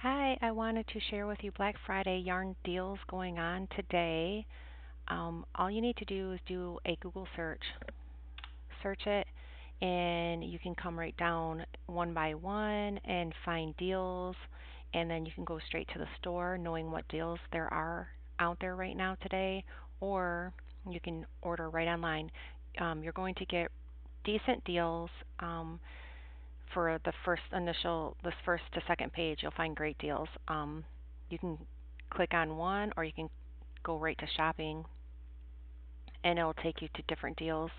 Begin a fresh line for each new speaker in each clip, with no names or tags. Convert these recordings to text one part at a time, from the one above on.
Hi, I wanted to share with you Black Friday yarn deals going on today. All you need to do is do a Google search. Search it, and you can come right down one by one and find deals, and then you can go straight to the store knowing what deals there are out there right now today, or you can order right online. You're going to get decent deals. For this first to second page, you'll find great deals. You can click on one, or you can go right to shopping, and it'll take you to different deals.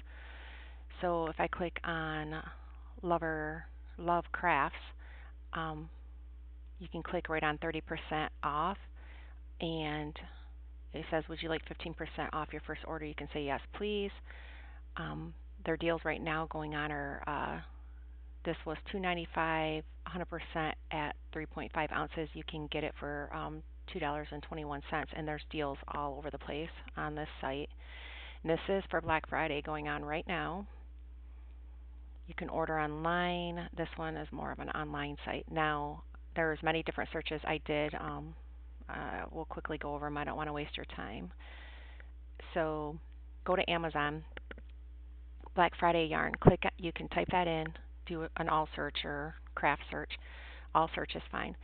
So if I click on Lover Love Crafts, um, you can click right on 30% off, and it says, "Would you like 15% off your first order?" You can say yes, please. Their deals right now going on are this was $2.95, 100% at 3.5 ounces. You can get it for $2.21, and there's deals all over the place on this site. And this is for Black Friday going on right now. You can order online. This one is more of an online site. Now, there's many different searches I did. We'll quickly go over them. I don't want to waste your time. So go to Amazon, Black Friday yarn. You can type that in, do an all search or craft search. All search is fine.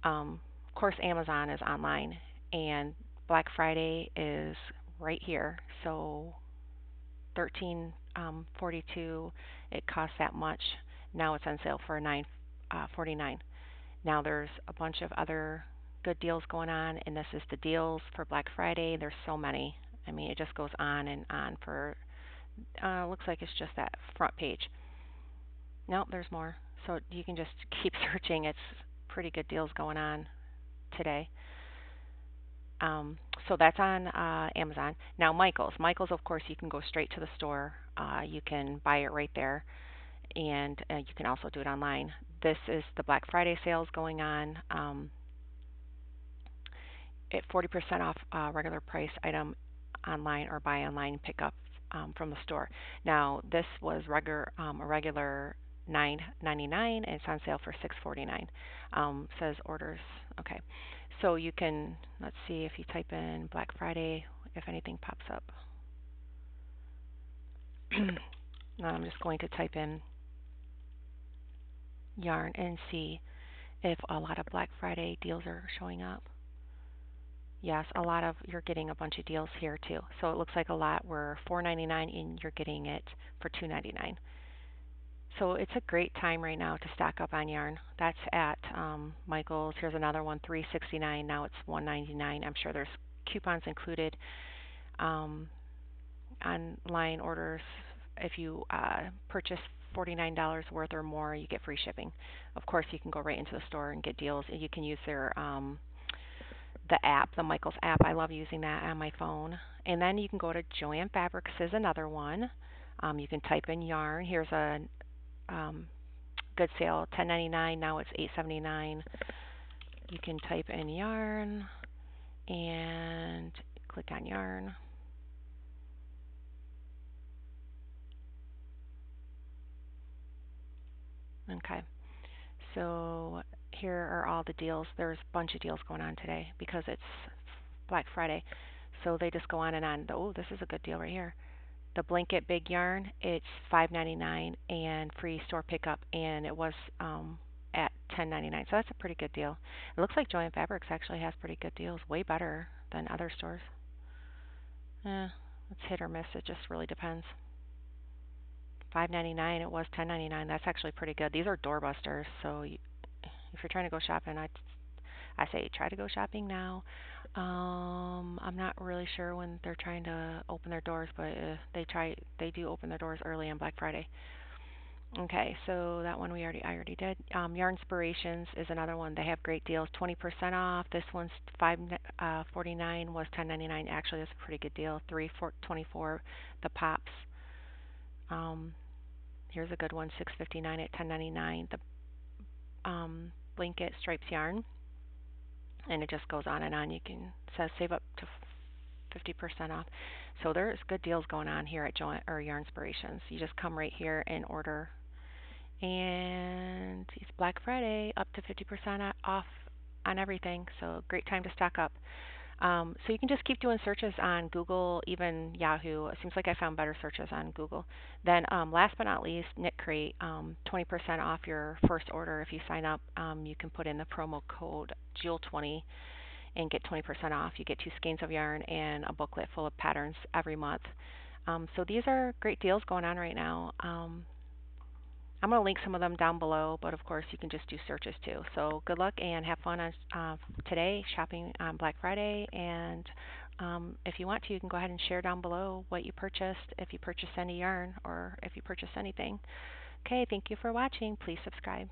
Of course, Amazon is online, and Black Friday is right here. So 13.42. It costs that much. Now it's on sale for 9.49. Now there's a bunch of other good deals going on, and this is the deals for Black Friday. There's so many. I mean, it just goes on and on for. Looks like it's just that front page. No, there's more. So you can just keep searching. It's pretty good deals going on today. So that's on Amazon. Now Michaels. Michaels, of course, you can go straight to the store. You can buy it right there, and you can also do it online. This is the Black Friday sales going on at 40% off regular price item online, or buy online pick up from the store. Now this was a regular $9.99, and it's on sale for $6.49. Says orders. Okay, so you can, let's see, if you type in Black Friday, if anything pops up. Now I'm just going to type in yarn and see if a lot of Black Friday deals are showing up. Yes, you're getting a bunch of deals here too. So it looks like a lot were $4.99, and you're getting it for $2.99. So it's a great time right now to stock up on yarn. That's at Michael's. Here's another one, $3.69. Now it's $1.99. I'm sure there's coupons included. Online orders, if you purchase $49 worth or more, you get free shipping. Of course, you can go right into the store and get deals. You can use the app, the Michaels app. I love using that on my phone. And then you can go to Joann Fabrics is another one. You can type in yarn. Here's a good sale, $10.99. Now it's $8.79. You can type in yarn and click on yarn. Okay. So here are all the deals. There's a bunch of deals going on today because it's Black Friday. So they just go on and on. Oh, this is a good deal right here. The blanket big yarn, it's $5.99 and free store pickup, and it was at $10.99. So that's a pretty good deal. It looks like Joann Fabrics actually has pretty good deals, way better than other stores. It's hit or miss. It just really depends. $5.99. It was $10.99. That's actually pretty good. These are doorbusters, so if you're trying to go shopping, I say try to go shopping now. I'm not really sure when they're trying to open their doors, but they do open their doors early on Black Friday. Okay, so that one I already did. Yarnspirations is another one. They have great deals, 20% off. This one's $5.49 was $10.99. Actually, that's a pretty good deal. 3 for $24. The pops. Here's a good one, $6.59 at $10.99. The blanket stripes yarn, and it just goes on and on. You can says save up to 50% off. So there's good deals going on here at Yarnspirations. You just come right here and order, and it's Black Friday, up to 50% off on everything. So great time to stock up. So you can just keep doing searches on Google, even Yahoo. It seems like I found better searches on Google. Then last but not least, Knit Crate, 20% off your first order if you sign up. You can put in the promo code Jewel20 and get 20% off. You get 2 skeins of yarn and a booklet full of patterns every month. So these are great deals going on right now. I'm going to link some of them down below, but of course you can just do searches too. So good luck and have fun on today shopping on Black Friday. And if you want to, you can go ahead and share down below what you purchased, if you purchased any yarn or if you purchased anything. Okay, thank you for watching. Please subscribe.